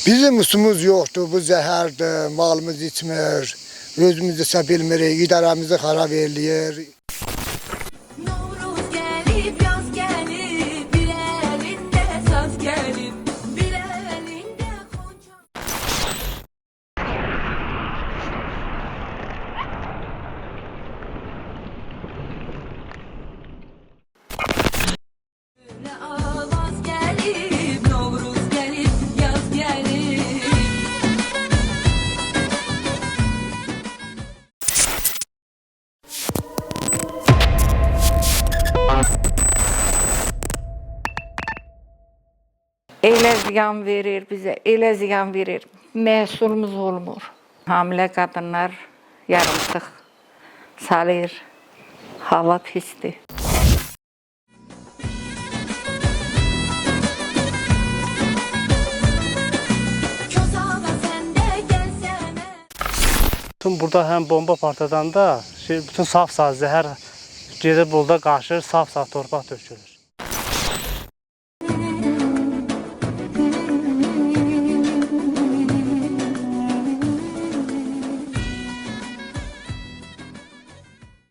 Bizim usumuz yoktur, bu zəhərdir, malımız içmir, özümüzü ise bilmirik, idarəmizi xarab eləyir. Novruz gelip yaz gelip bir elinde saz gelip bir elinde konca. Ne avaz gelip Novruz gelip yaz gelip. Elə ziyan verir bizə, elə ziyan verir. Məhsulumuz olmur. Hamilə qadınlar yarımsıq salır. Hava pisdir. Közağa sen de gelsene. Bütün burada həm bomba partladanda bütün saf-saf zəhər gedib burada qarışır, saf-saf torpaq tökülür.